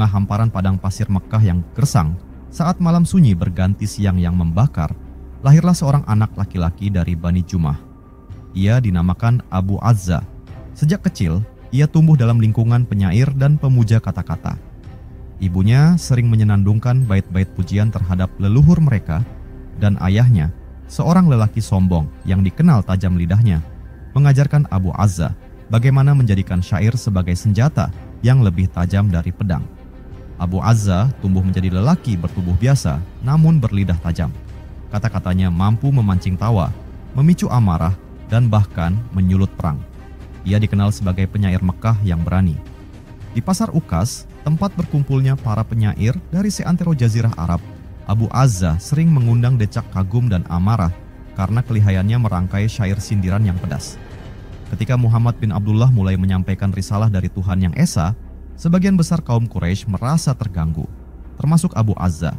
tengah hamparan padang pasir Mekkah yang gersang, saat malam sunyi berganti siang yang membakar, lahirlah seorang anak laki-laki dari Bani Jumah. Ia dinamakan Abu Azza. Sejak kecil, ia tumbuh dalam lingkungan penyair dan pemuja kata-kata. Ibunya sering menyenandungkan bait-bait pujian terhadap leluhur mereka, dan ayahnya, seorang lelaki sombong yang dikenal tajam lidahnya, mengajarkan Abu Azza bagaimana menjadikan syair sebagai senjata yang lebih tajam dari pedang. Abu Azza tumbuh menjadi lelaki bertubuh biasa namun berlidah tajam. Kata-katanya mampu memancing tawa, memicu amarah, dan bahkan menyulut perang. Ia dikenal sebagai penyair Mekkah yang berani. Di pasar Ukas, tempat berkumpulnya para penyair dari seantero jazirah Arab, Abu Azza sering mengundang decak kagum dan amarah karena kelihayannya merangkai syair sindiran yang pedas. Ketika Muhammad bin Abdullah mulai menyampaikan risalah dari Tuhan Yang Esa, sebagian besar kaum Quraisy merasa terganggu, termasuk Abu Azza.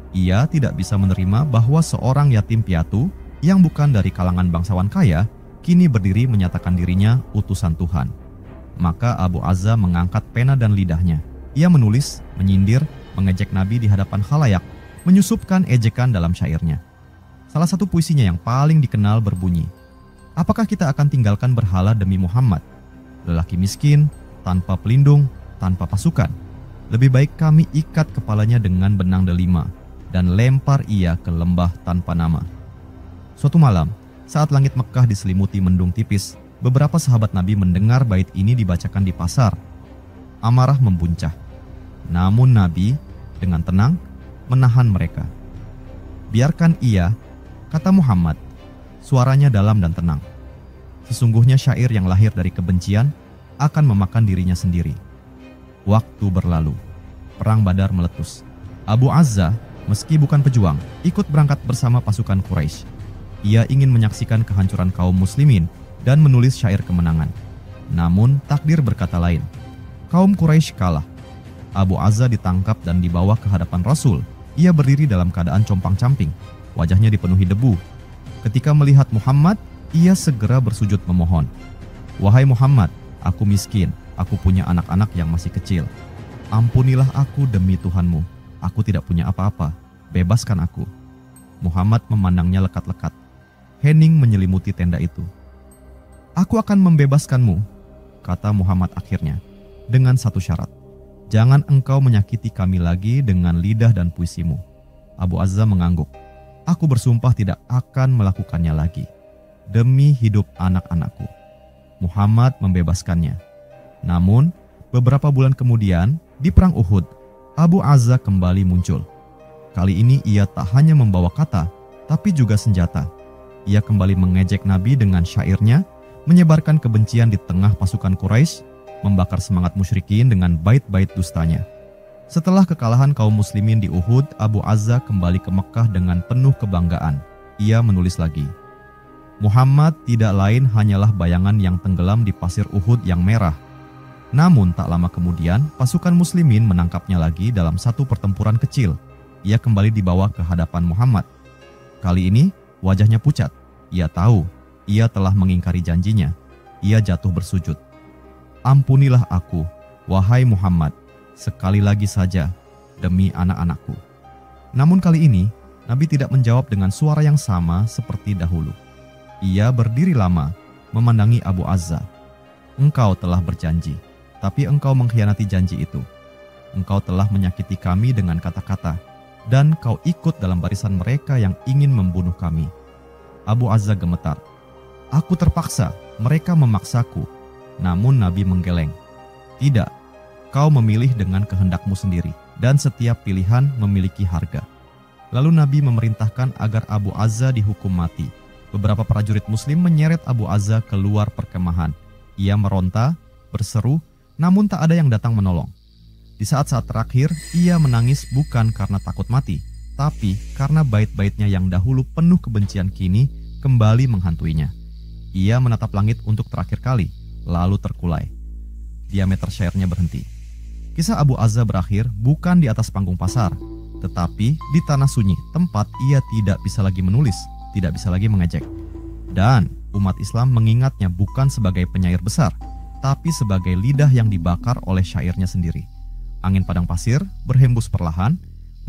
Ia tidak bisa menerima bahwa seorang yatim piatu yang bukan dari kalangan bangsawan kaya, kini berdiri menyatakan dirinya utusan Tuhan. Maka Abu Azza mengangkat pena dan lidahnya. Ia menulis, menyindir, mengejek Nabi di hadapan khalayak, menyusupkan ejekan dalam syairnya. Salah satu puisinya yang paling dikenal berbunyi, "Apakah kita akan tinggalkan berhala demi Muhammad? Lelaki miskin, tanpa pelindung, tanpa pasukan. Lebih baik kami ikat kepalanya dengan benang delima dan lempar ia ke lembah tanpa nama." Suatu malam, saat langit Mekkah diselimuti mendung tipis, beberapa sahabat Nabi mendengar bait ini dibacakan di pasar. Amarah membuncah. Namun Nabi dengan tenang menahan mereka. "Biarkan ia," kata Muhammad. Suaranya dalam dan tenang. Sesungguhnya syair yang lahir dari kebencian akan memakan dirinya sendiri. Waktu berlalu. Perang Badar meletus. Abu Azza, meski bukan pejuang, ikut berangkat bersama pasukan Quraisy. Ia ingin menyaksikan kehancuran kaum muslimin dan menulis syair kemenangan. Namun takdir berkata lain. Kaum Quraisy kalah. Abu Azza ditangkap dan dibawa ke hadapan Rasul. Ia berdiri dalam keadaan compang-camping. Wajahnya dipenuhi debu. Ketika melihat Muhammad, ia segera bersujud memohon. "Wahai Muhammad, aku miskin, aku punya anak-anak yang masih kecil. Ampunilah aku demi Tuhanmu, aku tidak punya apa-apa, bebaskan aku." Muhammad memandangnya lekat-lekat. Hening menyelimuti tenda itu. "Aku akan membebaskanmu," kata Muhammad akhirnya, "dengan satu syarat. Jangan engkau menyakiti kami lagi dengan lidah dan puisimu." Abu Azza mengangguk. "Aku bersumpah tidak akan melakukannya lagi. Demi hidup anak-anakku." Muhammad membebaskannya. Namun, beberapa bulan kemudian, di Perang Uhud, Abu Azza kembali muncul. Kali ini ia tak hanya membawa kata, tapi juga senjata. Ia kembali mengejek Nabi dengan syairnya, menyebarkan kebencian di tengah pasukan Quraisy, membakar semangat musyrikin dengan bait-bait dustanya. Setelah kekalahan kaum muslimin di Uhud, Abu Azza kembali ke Mekkah dengan penuh kebanggaan. Ia menulis lagi, "Muhammad tidak lain hanyalah bayangan yang tenggelam di pasir Uhud yang merah." Namun tak lama kemudian, pasukan muslimin menangkapnya lagi dalam satu pertempuran kecil. Ia kembali dibawa ke hadapan Muhammad. Kali ini, wajahnya pucat. Ia tahu, ia telah mengingkari janjinya. Ia jatuh bersujud. "Ampunilah aku, wahai Muhammad, sekali lagi saja, demi anak-anakku." Namun kali ini, Nabi tidak menjawab dengan suara yang sama seperti dahulu. Ia berdiri lama, memandangi Abu Azza. "Engkau telah berjanji, tapi engkau mengkhianati janji itu. Engkau telah menyakiti kami dengan kata-kata, dan kau ikut dalam barisan mereka yang ingin membunuh kami." Abu Azza gemetar. "Aku terpaksa, mereka memaksaku." Namun Nabi menggeleng. "Tidak, kau memilih dengan kehendakmu sendiri, dan setiap pilihan memiliki harga." Lalu Nabi memerintahkan agar Abu Azza dihukum mati. Beberapa prajurit muslim menyeret Abu Azza keluar perkemahan. Ia meronta, berseru, namun tak ada yang datang menolong. Di saat-saat terakhir, ia menangis bukan karena takut mati, tapi karena bait-baitnya yang dahulu penuh kebencian kini kembali menghantuinya. Ia menatap langit untuk terakhir kali, lalu terkulai. Diameter syairnya berhenti. Kisah Abu Azza berakhir bukan di atas panggung pasar, tetapi di tanah sunyi, tempat ia tidak bisa lagi menulis, tidak bisa lagi mengejek. Dan umat Islam mengingatnya bukan sebagai penyair besar, tapi sebagai lidah yang dibakar oleh syairnya sendiri. Angin padang pasir berhembus perlahan,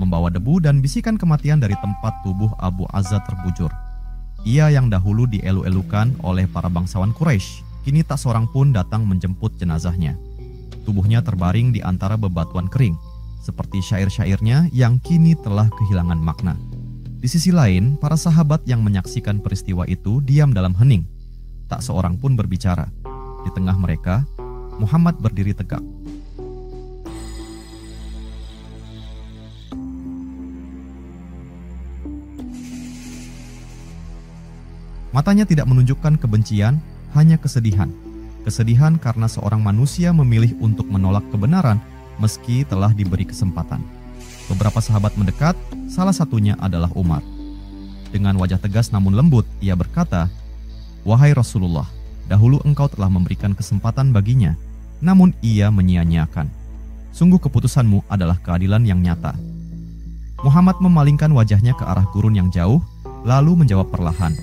membawa debu dan bisikan kematian dari tempat tubuh Abu Azza terbujur. Ia yang dahulu dielu-elukan oleh para bangsawan Quraisy, kini tak seorang pun datang menjemput jenazahnya. Tubuhnya terbaring di antara bebatuan kering, seperti syair-syairnya yang kini telah kehilangan makna. Di sisi lain, para sahabat yang menyaksikan peristiwa itu diam dalam hening. Tak seorang pun berbicara. Di tengah mereka, Muhammad berdiri tegak. Matanya tidak menunjukkan kebencian, hanya kesedihan. Kesedihan karena seorang manusia memilih untuk menolak kebenaran meski telah diberi kesempatan. Beberapa sahabat mendekat, salah satunya adalah Umar. Dengan wajah tegas namun lembut, ia berkata, "Wahai Rasulullah, dahulu engkau telah memberikan kesempatan baginya, namun ia menyia-nyiakan. Sungguh keputusanmu adalah keadilan yang nyata." Muhammad memalingkan wajahnya ke arah gurun yang jauh, lalu menjawab perlahan,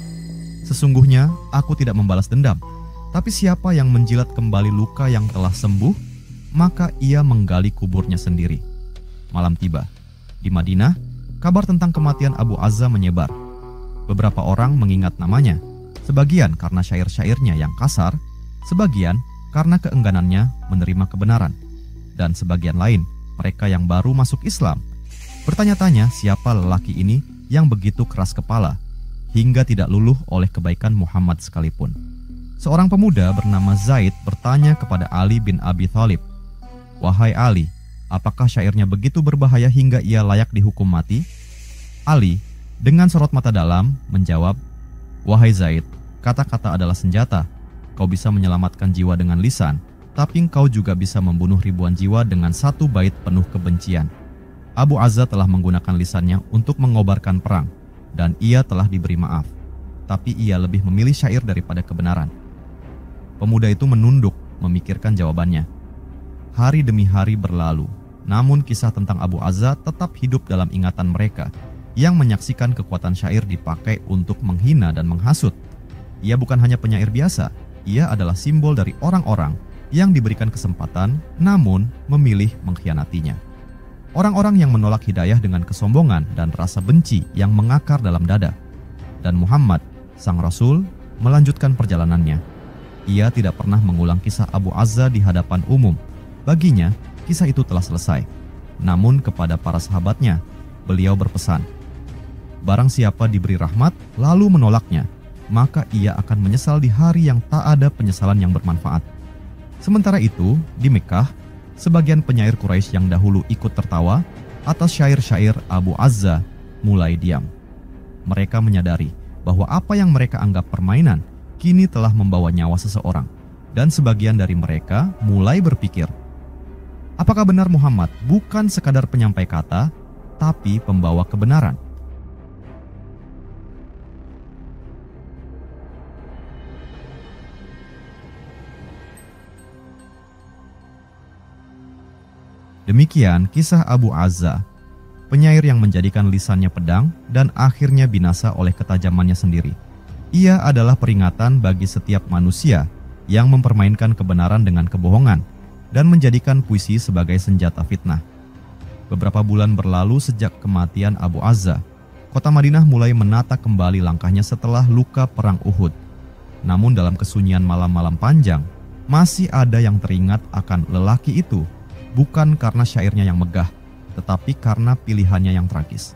"Sesungguhnya aku tidak membalas dendam, tapi siapa yang menjilat kembali luka yang telah sembuh, maka ia menggali kuburnya sendiri." Malam tiba. Di Madinah, kabar tentang kematian Abu Azza menyebar. Beberapa orang mengingat namanya, sebagian karena syair-syairnya yang kasar, sebagian karena keengganannya menerima kebenaran, dan sebagian lain mereka yang baru masuk Islam bertanya-tanya siapa lelaki ini yang begitu keras kepala hingga tidak luluh oleh kebaikan Muhammad sekalipun. Seorang pemuda bernama Zaid bertanya kepada Ali bin Abi Thalib, "Wahai Ali, apakah syairnya begitu berbahaya hingga ia layak dihukum mati?" Ali dengan sorot mata dalam menjawab, "Wahai Zaid, kata-kata adalah senjata. Kau bisa menyelamatkan jiwa dengan lisan, tapi kau juga bisa membunuh ribuan jiwa dengan satu bait penuh kebencian. Abu Azza telah menggunakan lisannya untuk mengobarkan perang, dan ia telah diberi maaf. Tapi ia lebih memilih syair daripada kebenaran." Pemuda itu menunduk memikirkan jawabannya. Hari demi hari berlalu, namun kisah tentang Abu Azza tetap hidup dalam ingatan mereka yang menyaksikan kekuatan syair dipakai untuk menghina dan menghasut. Ia bukan hanya penyair biasa, ia adalah simbol dari orang-orang yang diberikan kesempatan namun memilih mengkhianatinya. Orang-orang yang menolak hidayah dengan kesombongan dan rasa benci yang mengakar dalam dada. Dan Muhammad, sang Rasul, melanjutkan perjalanannya. Ia tidak pernah mengulang kisah Abu Azza di hadapan umum. Baginya, kisah itu telah selesai. Namun kepada para sahabatnya, beliau berpesan, "Barang siapa diberi rahmat lalu menolaknya, maka ia akan menyesal di hari yang tak ada penyesalan yang bermanfaat." Sementara itu, di Mekah, sebagian penyair Quraisy yang dahulu ikut tertawa atas syair-syair Abu Azza mulai diam. Mereka menyadari bahwa apa yang mereka anggap permainan kini telah membawa nyawa seseorang, dan sebagian dari mereka mulai berpikir, apakah benar Muhammad bukan sekadar penyampai kata, tapi pembawa kebenaran? Demikian kisah Abu Azza, penyair yang menjadikan lisannya pedang dan akhirnya binasa oleh ketajamannya sendiri. Ia adalah peringatan bagi setiap manusia yang mempermainkan kebenaran dengan kebohongan dan menjadikan puisi sebagai senjata fitnah. Beberapa bulan berlalu sejak kematian Abu Azza, kota Madinah mulai menata kembali langkahnya setelah luka perang Uhud. Namun dalam kesunyian malam-malam panjang, masih ada yang teringat akan lelaki itu, bukan karena syairnya yang megah, tetapi karena pilihannya yang tragis.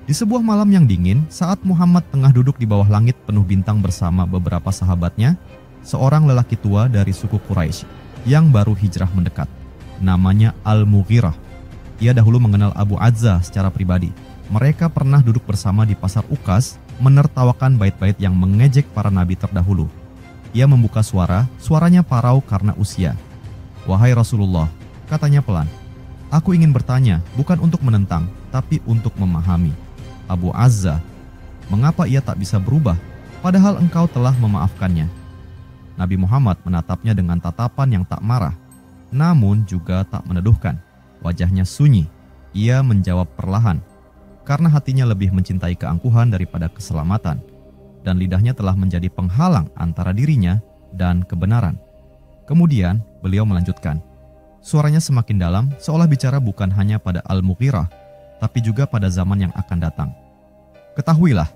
Di sebuah malam yang dingin, saat Muhammad tengah duduk di bawah langit penuh bintang bersama beberapa sahabatnya, seorang lelaki tua dari suku Quraisy yang baru hijrah mendekat. Namanya Al-Mughirah. Ia dahulu mengenal Abu Azza secara pribadi. Mereka pernah duduk bersama di pasar Ukas, menertawakan bait-bait yang mengejek para nabi terdahulu. Ia membuka suaranya parau karena usia. "Wahai Rasulullah," katanya pelan, "aku ingin bertanya, bukan untuk menentang, tapi untuk memahami. Abu Azza, mengapa ia tak bisa berubah, padahal engkau telah memaafkannya?" Nabi Muhammad menatapnya dengan tatapan yang tak marah, namun juga tak meneduhkan. Wajahnya sunyi. Ia menjawab perlahan, karena hatinya lebih mencintai keangkuhan daripada keselamatan, dan lidahnya telah menjadi penghalang antara dirinya dan kebenaran. Kemudian beliau melanjutkan, Suaranya semakin dalam, seolah bicara bukan hanya pada Al-Mughirah, tapi juga pada zaman yang akan datang. Ketahuilah,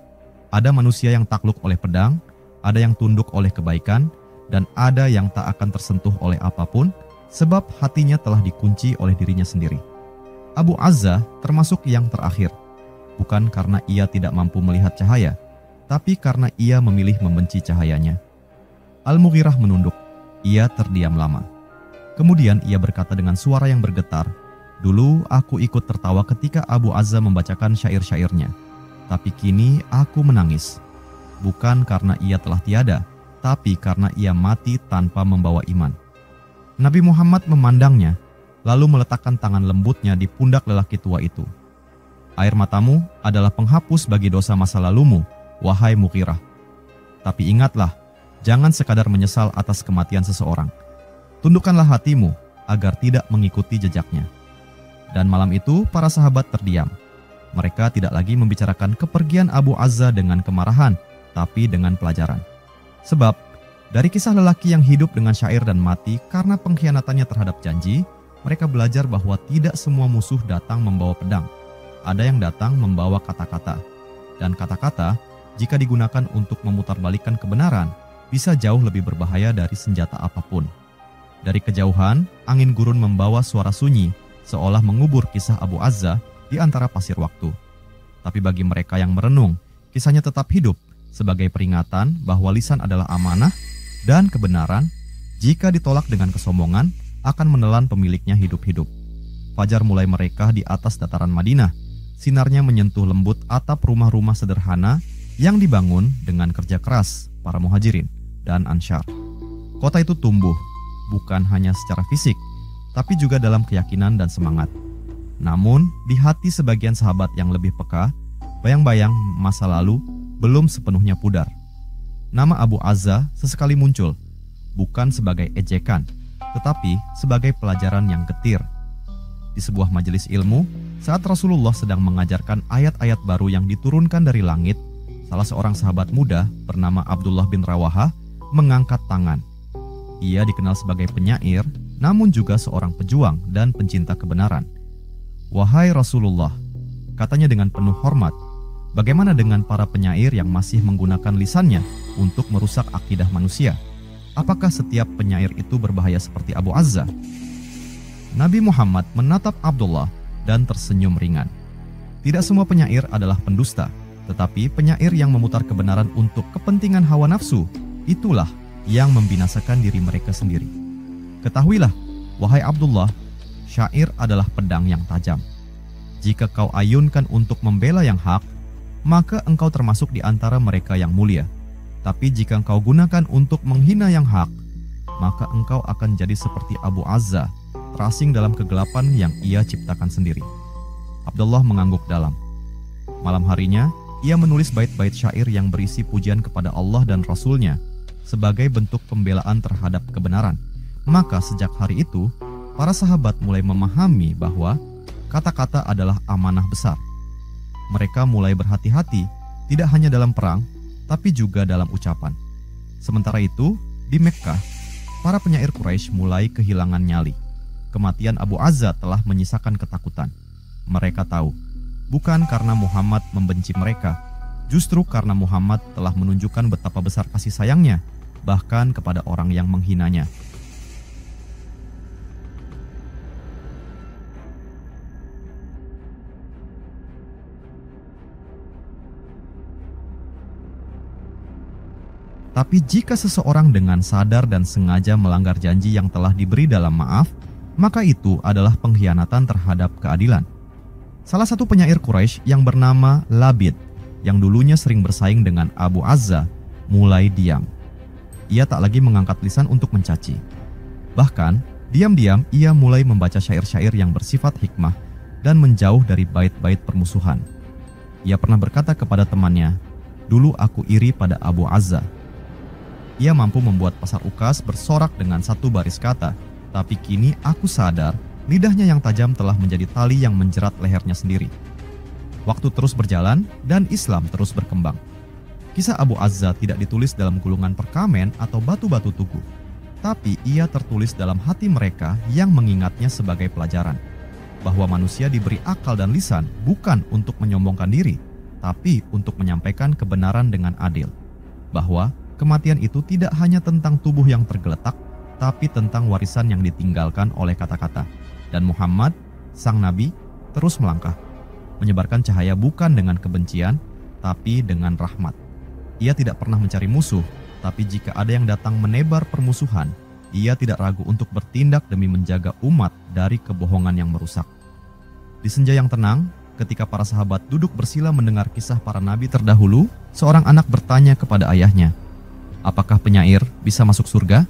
ada manusia yang takluk oleh pedang, ada yang tunduk oleh kebaikan, dan ada yang tak akan tersentuh oleh apapun, sebab hatinya telah dikunci oleh dirinya sendiri. Abu Azza termasuk yang terakhir, bukan karena ia tidak mampu melihat cahaya, tapi karena ia memilih membenci cahayanya. Al-Mughirah menunduk, ia terdiam lama. Kemudian ia berkata dengan suara yang bergetar, "Dulu aku ikut tertawa ketika Abu Azza membacakan syair-syairnya, tapi kini aku menangis. Bukan karena ia telah tiada, tapi karena ia mati tanpa membawa iman." Nabi Muhammad memandangnya, lalu meletakkan tangan lembutnya di pundak lelaki tua itu. "Air matamu adalah penghapus bagi dosa masa lalumu, wahai Mughirah. Tapi ingatlah, jangan sekadar menyesal atas kematian seseorang. Tundukkanlah hatimu agar tidak mengikuti jejaknya." Dan malam itu para sahabat terdiam. Mereka tidak lagi membicarakan kepergian Abu Azza dengan kemarahan, tapi dengan pelajaran. Sebab dari kisah lelaki yang hidup dengan syair dan mati karena pengkhianatannya terhadap janji, mereka belajar bahwa tidak semua musuh datang membawa pedang. Ada yang datang membawa kata-kata. Dan kata-kata, jika digunakan untuk memutarbalikkan kebenaran, bisa jauh lebih berbahaya dari senjata apapun. Dari kejauhan, angin gurun membawa suara sunyi, seolah mengubur kisah Abu Azza di antara pasir waktu. Tapi bagi mereka yang merenung, kisahnya tetap hidup sebagai peringatan bahwa lisan adalah amanah dan kebenaran, jika ditolak dengan kesombongan, akan menelan pemiliknya hidup-hidup. Fajar mulai merekah di atas dataran Madinah. Sinarnya menyentuh lembut atap rumah-rumah sederhana yang dibangun dengan kerja keras para muhajirin dan Ansyar. Kota itu tumbuh, bukan hanya secara fisik, tapi juga dalam keyakinan dan semangat. Namun, di hati sebagian sahabat yang lebih peka, bayang-bayang masa lalu belum sepenuhnya pudar. Nama Abu Azza sesekali muncul, bukan sebagai ejekan, tetapi sebagai pelajaran yang getir. Di sebuah majelis ilmu, saat Rasulullah sedang mengajarkan ayat-ayat baru yang diturunkan dari langit, salah seorang sahabat muda bernama Abdullah bin Rawaha mengangkat tangan. Ia dikenal sebagai penyair, namun juga seorang pejuang dan pencinta kebenaran. "Wahai Rasulullah," katanya dengan penuh hormat, "bagaimana dengan para penyair yang masih menggunakan lisannya untuk merusak akidah manusia? Apakah setiap penyair itu berbahaya seperti Abu Azza?" Nabi Muhammad menatap Abdullah dan tersenyum ringan. Tidak semua penyair adalah pendusta, tetapi penyair yang memutar kebenaran untuk kepentingan hawa nafsu, itulah yang membinasakan diri mereka sendiri. Ketahuilah, wahai Abdullah, syair adalah pedang yang tajam. Jika kau ayunkan untuk membela yang hak, maka engkau termasuk di antara mereka yang mulia. Tapi jika engkau gunakan untuk menghina yang hak, maka engkau akan jadi seperti Abu Azza, terasing dalam kegelapan yang ia ciptakan sendiri. Abdullah mengangguk dalam. Malam harinya, ia menulis bait-bait syair yang berisi pujian kepada Allah dan Rasul-Nya sebagai bentuk pembelaan terhadap kebenaran. Maka sejak hari itu, para sahabat mulai memahami bahwa kata-kata adalah amanah besar. Mereka mulai berhati-hati, tidak hanya dalam perang, tapi juga dalam ucapan. Sementara itu, di Mekkah, para penyair Quraisy mulai kehilangan nyali. Kematian Abu Azza telah menyisakan ketakutan. Mereka tahu, bukan karena Muhammad membenci mereka, justru karena Muhammad telah menunjukkan betapa besar kasih sayangnya, bahkan kepada orang yang menghinanya. Tapi jika seseorang dengan sadar dan sengaja melanggar janji yang telah diberi dalam maaf, maka itu adalah pengkhianatan terhadap keadilan. Salah satu penyair Quraisy yang bernama Labid, yang dulunya sering bersaing dengan Abu Azza, mulai diam. Ia tak lagi mengangkat lisan untuk mencaci. Bahkan, diam-diam ia mulai membaca syair-syair yang bersifat hikmah dan menjauh dari bait-bait permusuhan. Ia pernah berkata kepada temannya, "Dulu aku iri pada Abu Azza. Ia mampu membuat pasar ukas bersorak dengan satu baris kata, tapi kini aku sadar lidahnya yang tajam telah menjadi tali yang menjerat lehernya sendiri." Waktu terus berjalan dan Islam terus berkembang. Kisah Abu Azza tidak ditulis dalam gulungan perkamen atau batu-batu tugu. tapi ia tertulis dalam hati mereka yang mengingatnya sebagai pelajaran, bahwa manusia diberi akal dan lisan bukan untuk menyombongkan diri, tapi untuk menyampaikan kebenaran dengan adil, bahwa kematian itu tidak hanya tentang tubuh yang tergeletak, tapi tentang warisan yang ditinggalkan oleh kata-kata. Dan Muhammad, sang Nabi, terus melangkah, menyebarkan cahaya bukan dengan kebencian, tapi dengan rahmat. Ia tidak pernah mencari musuh, tapi jika ada yang datang menebar permusuhan, ia tidak ragu untuk bertindak demi menjaga umat dari kebohongan yang merusak. Di senja yang tenang, ketika para sahabat duduk bersila mendengar kisah para nabi terdahulu, seorang anak bertanya kepada ayahnya, "Apakah penyair bisa masuk surga?"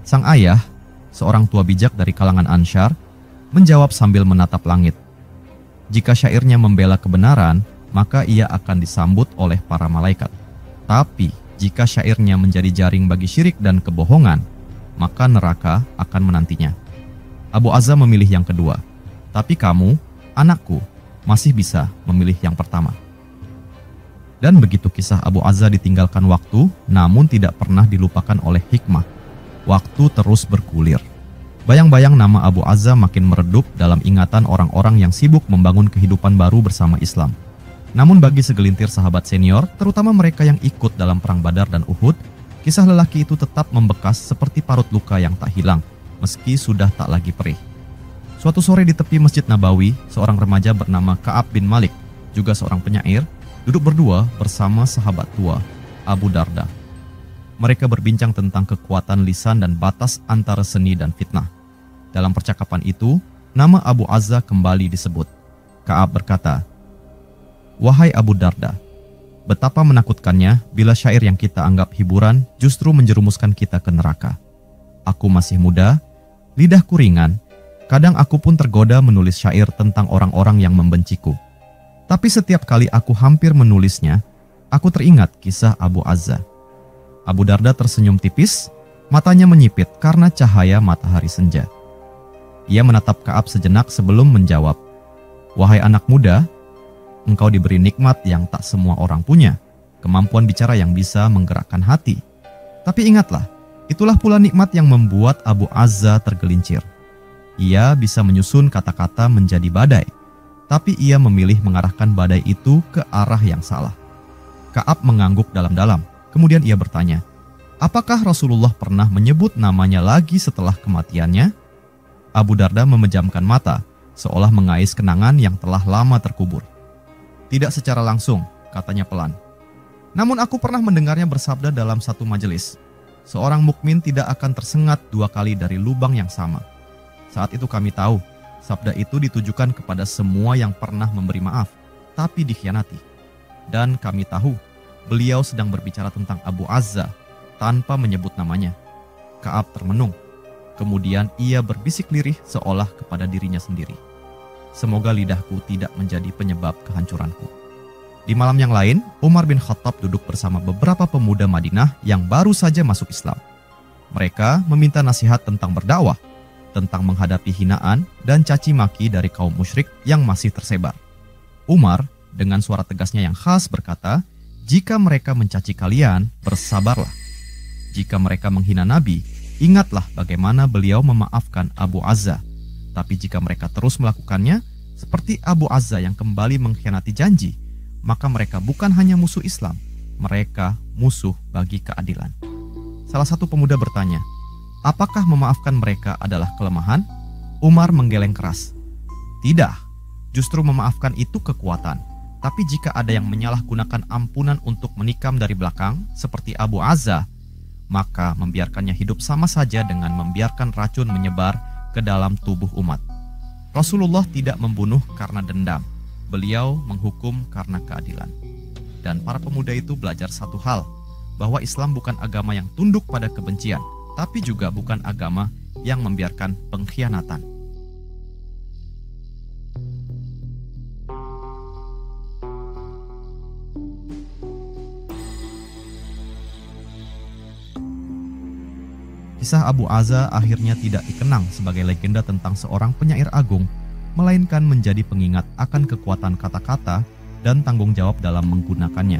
Sang ayah, seorang tua bijak dari kalangan Ansyar, menjawab sambil menatap langit, "Jika syairnya membela kebenaran, maka ia akan disambut oleh para malaikat. Tapi jika syairnya menjadi jaring bagi syirik dan kebohongan, maka neraka akan menantinya." Abu Azza memilih yang kedua, tapi kamu, anakku, masih bisa memilih yang pertama. Dan begitu kisah Abu Azza ditinggalkan waktu, namun tidak pernah dilupakan oleh hikmah. Waktu terus bergulir. Bayang-bayang nama Abu Azza makin meredup dalam ingatan orang-orang yang sibuk membangun kehidupan baru bersama Islam. Namun bagi segelintir sahabat senior, terutama mereka yang ikut dalam perang Badar dan Uhud, kisah lelaki itu tetap membekas seperti parut luka yang tak hilang, meski sudah tak lagi perih. Suatu sore di tepi Masjid Nabawi, seorang remaja bernama Ka'ab bin Malik, juga seorang penyair, duduk berdua bersama sahabat tua, Abu Darda. Mereka berbincang tentang kekuatan lisan dan batas antara seni dan fitnah. Dalam percakapan itu, nama Abu Azza kembali disebut. Ka'ab berkata, "Wahai Abu Darda, betapa menakutkannya bila syair yang kita anggap hiburan justru menjerumuskan kita ke neraka. Aku masih muda, lidahku ringan, kadang aku pun tergoda menulis syair tentang orang-orang yang membenciku. Tapi setiap kali aku hampir menulisnya, aku teringat kisah Abu Azza." Abu Darda tersenyum tipis, matanya menyipit karena cahaya matahari senja. Ia menatap Ka'ab sejenak sebelum menjawab, "Wahai anak muda, engkau diberi nikmat yang tak semua orang punya, kemampuan bicara yang bisa menggerakkan hati. Tapi ingatlah, itulah pula nikmat yang membuat Abu Azza tergelincir. Ia bisa menyusun kata-kata menjadi badai, tapi ia memilih mengarahkan badai itu ke arah yang salah." Ka'ab mengangguk dalam-dalam. Kemudian ia bertanya, "Apakah Rasulullah pernah menyebut namanya lagi setelah kematiannya?" Abu Darda memejamkan mata, seolah mengais kenangan yang telah lama terkubur. "Tidak secara langsung," katanya pelan. "Namun aku pernah mendengarnya bersabda dalam satu majelis, seorang mukmin tidak akan tersengat 2 kali dari lubang yang sama. Saat itu kami tahu, sabda itu ditujukan kepada semua yang pernah memberi maaf, tapi dikhianati. Dan kami tahu, beliau sedang berbicara tentang Abu Azza tanpa menyebut namanya." Ka'ab termenung. Kemudian ia berbisik lirih seolah kepada dirinya sendiri, "Semoga lidahku tidak menjadi penyebab kehancuranku." Di malam yang lain, Umar bin Khattab duduk bersama beberapa pemuda Madinah yang baru saja masuk Islam. Mereka meminta nasihat tentang berdakwah, tentang menghadapi hinaan dan caci maki dari kaum musyrik yang masih tersebar. Umar dengan suara tegasnya yang khas berkata, "Jika mereka mencaci kalian, bersabarlah. Jika mereka menghina Nabi, ingatlah bagaimana beliau memaafkan Abu Azza. Tapi jika mereka terus melakukannya, seperti Abu Azza yang kembali mengkhianati janji, maka mereka bukan hanya musuh Islam, mereka musuh bagi keadilan." Salah satu pemuda bertanya, "Apakah memaafkan mereka adalah kelemahan?" Umar menggeleng keras, "Tidak, justru memaafkan itu kekuatan. Tapi jika ada yang menyalahgunakan ampunan untuk menikam dari belakang, seperti Abu Azza, maka membiarkannya hidup sama saja dengan membiarkan racun menyebar ke dalam tubuh umat. Rasulullah tidak membunuh karena dendam, beliau menghukum karena keadilan." Dan para pemuda itu belajar satu hal, bahwa Islam bukan agama yang tunduk pada kebencian, tapi juga bukan agama yang membiarkan pengkhianatan. Kisah Abu Azza akhirnya tidak dikenang sebagai legenda tentang seorang penyair agung, melainkan menjadi pengingat akan kekuatan kata-kata dan tanggung jawab dalam menggunakannya.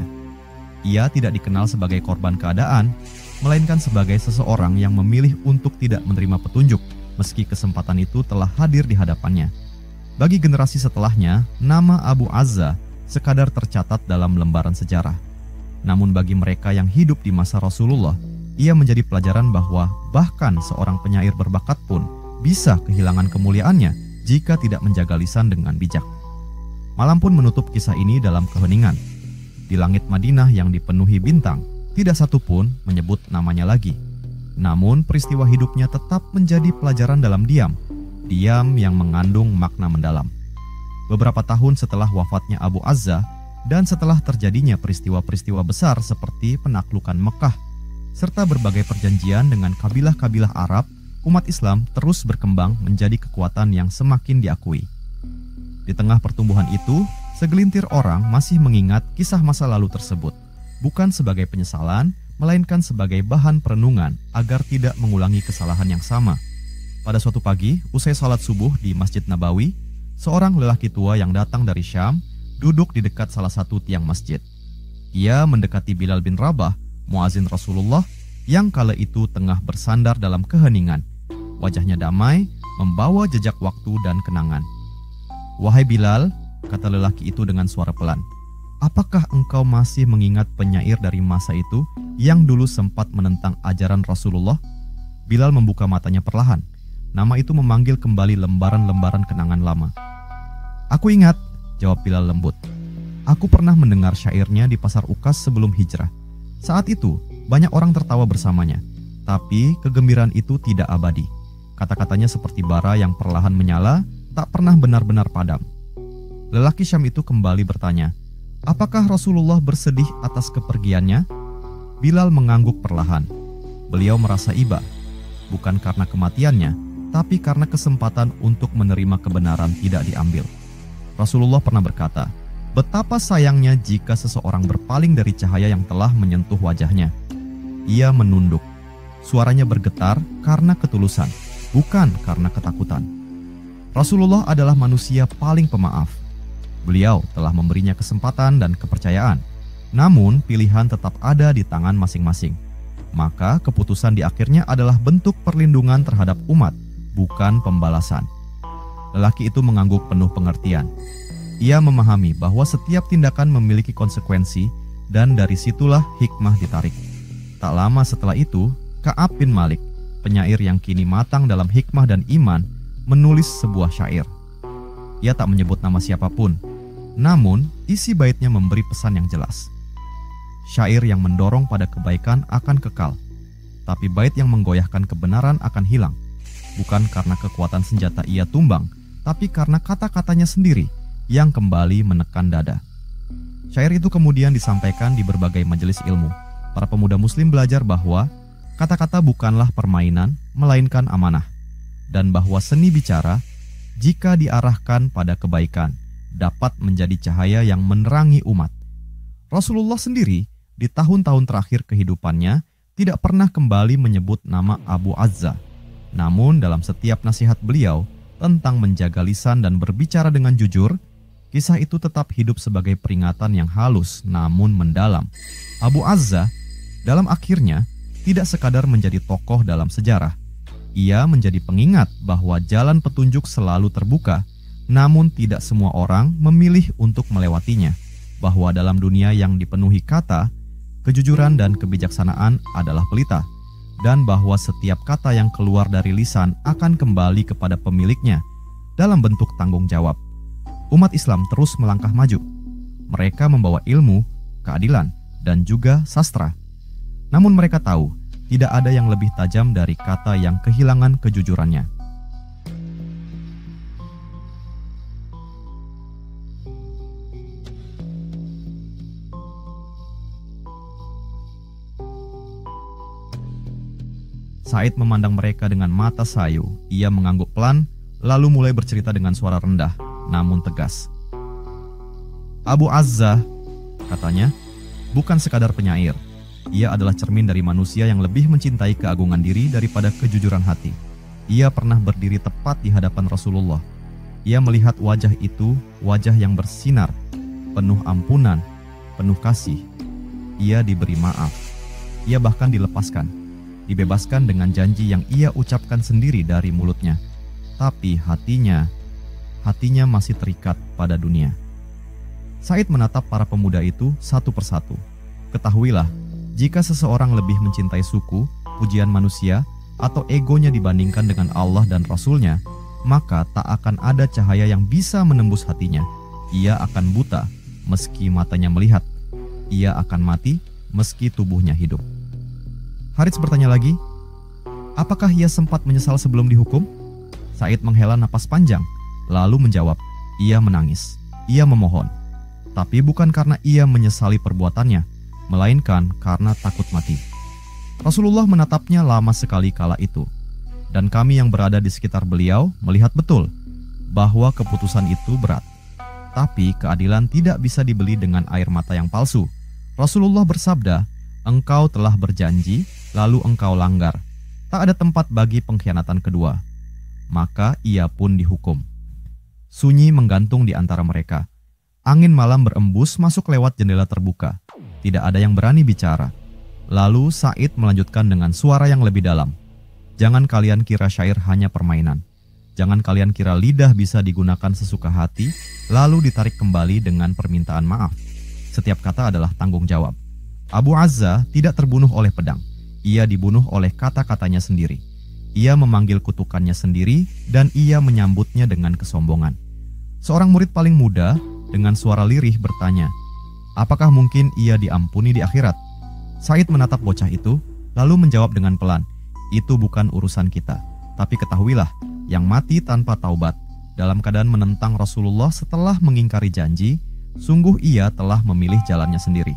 Ia tidak dikenal sebagai korban keadaan, melainkan sebagai seseorang yang memilih untuk tidak menerima petunjuk, meski kesempatan itu telah hadir di hadapannya. Bagi generasi setelahnya, nama Abu Azza sekadar tercatat dalam lembaran sejarah. Namun bagi mereka yang hidup di masa Rasulullah, ia menjadi pelajaran bahwa bahkan seorang penyair berbakat pun bisa kehilangan kemuliaannya jika tidak menjaga lisan dengan bijak. Malam pun menutup kisah ini dalam keheningan. Di langit Madinah yang dipenuhi bintang, tidak satu pun menyebut namanya lagi. Namun peristiwa hidupnya tetap menjadi pelajaran dalam diam yang mengandung makna mendalam. Beberapa tahun setelah wafatnya Abu Azza dan setelah terjadinya peristiwa-peristiwa besar seperti penaklukan Mekah serta berbagai perjanjian dengan kabilah-kabilah Arab, umat Islam terus berkembang menjadi kekuatan yang semakin diakui. Di tengah pertumbuhan itu, segelintir orang masih mengingat kisah masa lalu tersebut, bukan sebagai penyesalan, melainkan sebagai bahan perenungan agar tidak mengulangi kesalahan yang sama. Pada suatu pagi, usai salat subuh di Masjid Nabawi, seorang lelaki tua yang datang dari Syam duduk di dekat salah satu tiang masjid. Ia mendekati Bilal bin Rabah, muazin Rasulullah, yang kala itu tengah bersandar dalam keheningan. Wajahnya damai, membawa jejak waktu dan kenangan. "Wahai Bilal," kata lelaki itu dengan suara pelan, "apakah engkau masih mengingat penyair dari masa itu yang dulu sempat menentang ajaran Rasulullah?" Bilal membuka matanya perlahan. Nama itu memanggil kembali lembaran-lembaran kenangan lama. "Aku ingat," jawab Bilal lembut. "Aku pernah mendengar syairnya di pasar Ukas sebelum hijrah. Saat itu, banyak orang tertawa bersamanya. Tapi kegembiraan itu tidak abadi. Kata-katanya seperti bara yang perlahan menyala, tak pernah benar-benar padam." Lelaki Syam itu kembali bertanya, "Apakah Rasulullah bersedih atas kepergiannya?" Bilal mengangguk perlahan. Beliau merasa iba, bukan karena kematiannya, tapi karena kesempatan untuk menerima kebenaran tidak diambil. Rasulullah pernah berkata, "Betapa sayangnya jika seseorang berpaling dari cahaya yang telah menyentuh wajahnya." Ia menunduk. Suaranya bergetar karena ketulusan, bukan karena ketakutan. Rasulullah adalah manusia paling pemaaf. Beliau telah memberinya kesempatan dan kepercayaan. Namun pilihan tetap ada di tangan masing-masing. Maka keputusan di akhirnya adalah bentuk perlindungan terhadap umat, bukan pembalasan. Lelaki itu mengangguk penuh pengertian. Ia memahami bahwa setiap tindakan memiliki konsekuensi dan dari situlah hikmah ditarik. Tak lama setelah itu, Ka'ab bin Malik, penyair yang kini matang dalam hikmah dan iman, menulis sebuah syair. Ia tak menyebut nama siapapun, namun isi baitnya memberi pesan yang jelas. Syair yang mendorong pada kebaikan akan kekal, tapi bait yang menggoyahkan kebenaran akan hilang. Bukan karena kekuatan senjata ia tumbang, tapi karena kata-katanya sendiri yang kembali menekan dada. Syair itu kemudian disampaikan di berbagai majelis ilmu. Para pemuda muslim belajar bahwa kata-kata bukanlah permainan, melainkan amanah. Dan bahwa seni bicara, jika diarahkan pada kebaikan, dapat menjadi cahaya yang menerangi umat. Rasulullah sendiri di tahun-tahun terakhir kehidupannya tidak pernah kembali menyebut nama Abu Azza. Namun dalam setiap nasihat beliau tentang menjaga lisan dan berbicara dengan jujur, kisah itu tetap hidup sebagai peringatan yang halus namun mendalam. Abu Azza dalam akhirnya tidak sekadar menjadi tokoh dalam sejarah. Ia menjadi pengingat bahwa jalan petunjuk selalu terbuka, namun tidak semua orang memilih untuk melewatinya. Bahwa dalam dunia yang dipenuhi kata, kejujuran dan kebijaksanaan adalah pelita. Dan bahwa setiap kata yang keluar dari lisan akan kembali kepada pemiliknya dalam bentuk tanggung jawab. Umat Islam terus melangkah maju. Mereka membawa ilmu, keadilan, dan juga sastra. Namun mereka tahu, tidak ada yang lebih tajam dari kata yang kehilangan kejujurannya. Said memandang mereka dengan mata sayu. Ia mengangguk pelan, lalu mulai bercerita dengan suara rendah, namun tegas. Abu Azza, katanya, bukan sekadar penyair. Ia adalah cermin dari manusia yang lebih mencintai keagungan diri daripada kejujuran hati. Ia pernah berdiri tepat di hadapan Rasulullah. Ia melihat wajah itu, wajah yang bersinar, penuh ampunan, penuh kasih. Ia diberi maaf. Ia bahkan dilepaskan, dibebaskan dengan janji yang ia ucapkan sendiri dari mulutnya. Tapi hatinya masih terikat pada dunia. Said menatap para pemuda itu satu persatu. Ketahuilah, jika seseorang lebih mencintai suku, pujian manusia, atau egonya dibandingkan dengan Allah dan Rasul-Nya, maka tak akan ada cahaya yang bisa menembus hatinya. Ia akan buta meski matanya melihat. Ia akan mati meski tubuhnya hidup. Harits bertanya lagi, apakah ia sempat menyesal sebelum dihukum? Said menghela napas panjang, lalu menjawab, ia menangis, ia memohon. Tapi bukan karena ia menyesali perbuatannya, melainkan karena takut mati. Rasulullah menatapnya lama sekali kala itu, dan kami yang berada di sekitar beliau melihat betul bahwa keputusan itu berat. Tapi keadilan tidak bisa dibeli dengan air mata yang palsu. Rasulullah bersabda, engkau telah berjanji, lalu engkau langgar. Tak ada tempat bagi pengkhianatan kedua. Maka ia pun dihukum. Sunyi menggantung di antara mereka. Angin malam berembus masuk lewat jendela terbuka. Tidak ada yang berani bicara. Lalu Said melanjutkan dengan suara yang lebih dalam. Jangan kalian kira syair hanya permainan. Jangan kalian kira lidah bisa digunakan sesuka hati, lalu ditarik kembali dengan permintaan maaf. Setiap kata adalah tanggung jawab. Abu Azza tidak terbunuh oleh pedang. Ia dibunuh oleh kata-katanya sendiri. Ia memanggil kutukannya sendiri dan ia menyambutnya dengan kesombongan. Seorang murid paling muda dengan suara lirih bertanya, apakah mungkin ia diampuni di akhirat? Said menatap bocah itu, lalu menjawab dengan pelan, itu bukan urusan kita. Tapi ketahuilah, yang mati tanpa taubat, dalam keadaan menentang Rasulullah setelah mengingkari janji, sungguh ia telah memilih jalannya sendiri.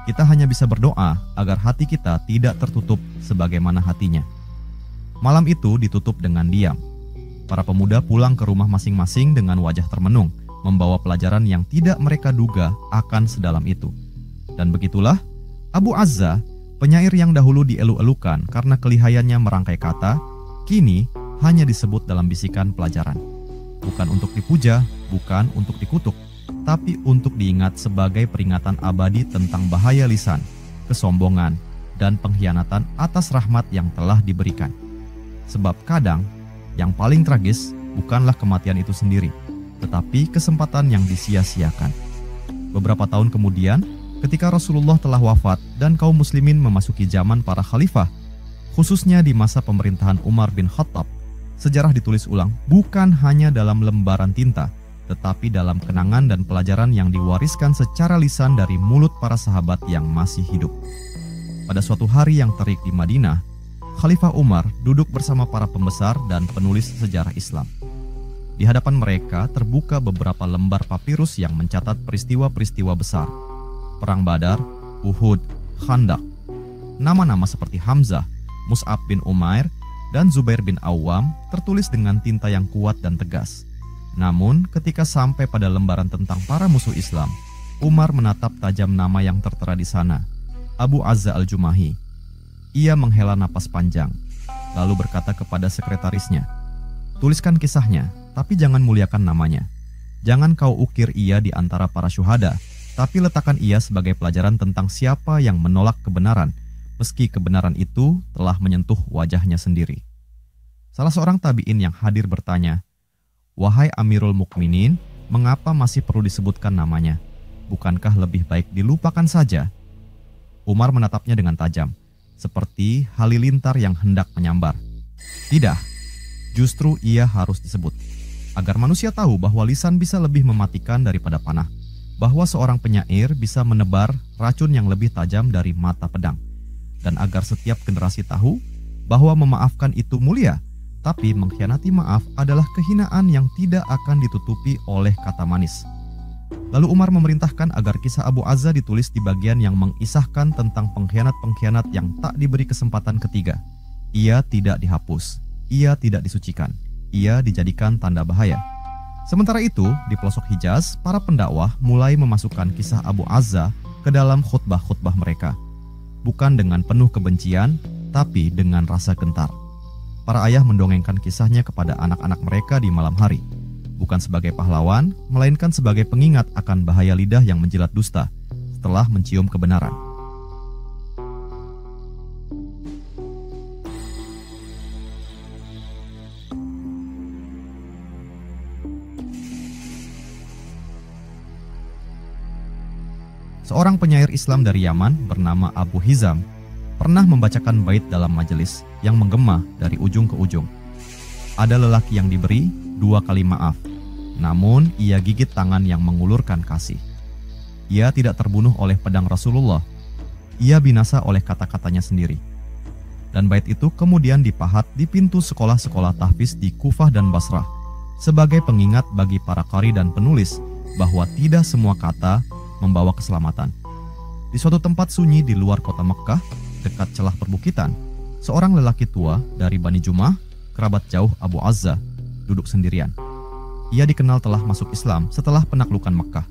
Kita hanya bisa berdoa agar hati kita tidak tertutup sebagaimana hatinya. Malam itu ditutup dengan diam. Para pemuda pulang ke rumah masing-masing dengan wajah termenung, membawa pelajaran yang tidak mereka duga akan sedalam itu. Dan begitulah, Abu Azza, penyair yang dahulu dielu-elukan karena kelihayannya merangkai kata, kini hanya disebut dalam bisikan pelajaran. Bukan untuk dipuja, bukan untuk dikutuk, tapi untuk diingat sebagai peringatan abadi tentang bahaya lisan, kesombongan, dan pengkhianatan atas rahmat yang telah diberikan. Sebab kadang, yang paling tragis bukanlah kematian itu sendiri, tetapi kesempatan yang disia-siakan. Beberapa tahun kemudian, ketika Rasulullah telah wafat dan kaum muslimin memasuki zaman para khalifah, khususnya di masa pemerintahan Umar bin Khattab, sejarah ditulis ulang bukan hanya dalam lembaran tinta, tetapi dalam kenangan dan pelajaran yang diwariskan secara lisan dari mulut para sahabat yang masih hidup. Pada suatu hari yang terik di Madinah, Khalifah Umar duduk bersama para pembesar dan penulis sejarah Islam. Di hadapan mereka terbuka beberapa lembar papirus yang mencatat peristiwa-peristiwa besar. Perang Badar, Uhud, Khandaq. Nama-nama seperti Hamzah, Mus'ab bin Umair, dan Zubair bin Awam tertulis dengan tinta yang kuat dan tegas. Namun, ketika sampai pada lembaran tentang para musuh Islam, Umar menatap tajam nama yang tertera di sana, Abu Azza al-Jumahi. Ia menghela napas panjang, lalu berkata kepada sekretarisnya, tuliskan kisahnya, tapi jangan muliakan namanya. Jangan kau ukir ia di antara para syuhada, tapi letakkan ia sebagai pelajaran tentang siapa yang menolak kebenaran, meski kebenaran itu telah menyentuh wajahnya sendiri. Salah seorang tabi'in yang hadir bertanya, wahai Amirul Mukminin, mengapa masih perlu disebutkan namanya? Bukankah lebih baik dilupakan saja? Umar menatapnya dengan tajam, seperti halilintar yang hendak menyambar. Tidak, justru ia harus disebut, agar manusia tahu bahwa lisan bisa lebih mematikan daripada panah, bahwa seorang penyair bisa menebar racun yang lebih tajam dari mata pedang, dan agar setiap generasi tahu bahwa memaafkan itu mulia, tapi mengkhianati maaf adalah kehinaan yang tidak akan ditutupi oleh kata manis. Lalu Umar memerintahkan agar kisah Abu Azza ditulis di bagian yang mengisahkan tentang pengkhianat-pengkhianat yang tak diberi kesempatan ketiga. Ia tidak dihapus, ia tidak disucikan, ia dijadikan tanda bahaya. Sementara itu, di pelosok Hijaz, para pendakwah mulai memasukkan kisah Abu Azza ke dalam khutbah-khutbah mereka. Bukan dengan penuh kebencian, tapi dengan rasa gentar. Para ayah mendongengkan kisahnya kepada anak-anak mereka di malam hari. Bukan sebagai pahlawan, melainkan sebagai pengingat akan bahaya lidah yang menjilat dusta setelah mencium kebenaran. Seorang penyair Islam dari Yaman bernama Abu Hizam pernah membacakan bait dalam majelis yang menggema dari ujung ke ujung. Ada lelaki yang diberi 2 kali maaf, namun ia gigit tangan yang mengulurkan kasih. Ia tidak terbunuh oleh pedang Rasulullah, ia binasa oleh kata-katanya sendiri. Dan bait itu kemudian dipahat di pintu sekolah-sekolah tahfiz di Kufah dan Basrah sebagai pengingat bagi para qari dan penulis bahwa tidak semua kata membawa keselamatan. Di suatu tempat sunyi di luar kota Mekkah, dekat celah perbukitan, seorang lelaki tua dari Bani Jumah, kerabat jauh Abu Azza, duduk sendirian. Ia dikenal telah masuk Islam setelah penaklukan Mekkah.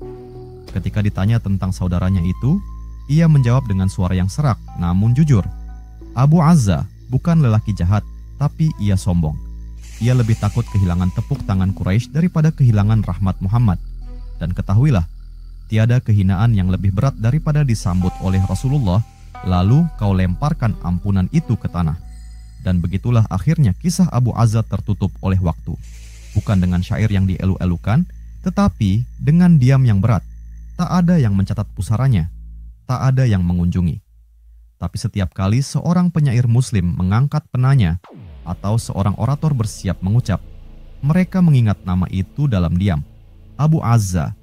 Ketika ditanya tentang saudaranya itu, ia menjawab dengan suara yang serak namun jujur. Abu Azza bukan lelaki jahat, tapi ia sombong. Ia lebih takut kehilangan tepuk tangan Quraisy daripada kehilangan rahmat Muhammad. Dan ketahuilah, tiada kehinaan yang lebih berat daripada disambut oleh Rasulullah, lalu kau lemparkan ampunan itu ke tanah. Dan begitulah akhirnya kisah Abu Azza tertutup oleh waktu. Bukan dengan syair yang dielu-elukan, tetapi dengan diam yang berat. Tak ada yang mencatat pusaranya, tak ada yang mengunjungi. Tapi setiap kali seorang penyair muslim mengangkat penanya, atau seorang orator bersiap mengucap, mereka mengingat nama itu dalam diam. Abu Azza,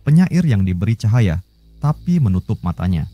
penyair yang diberi cahaya, tapi menutup matanya.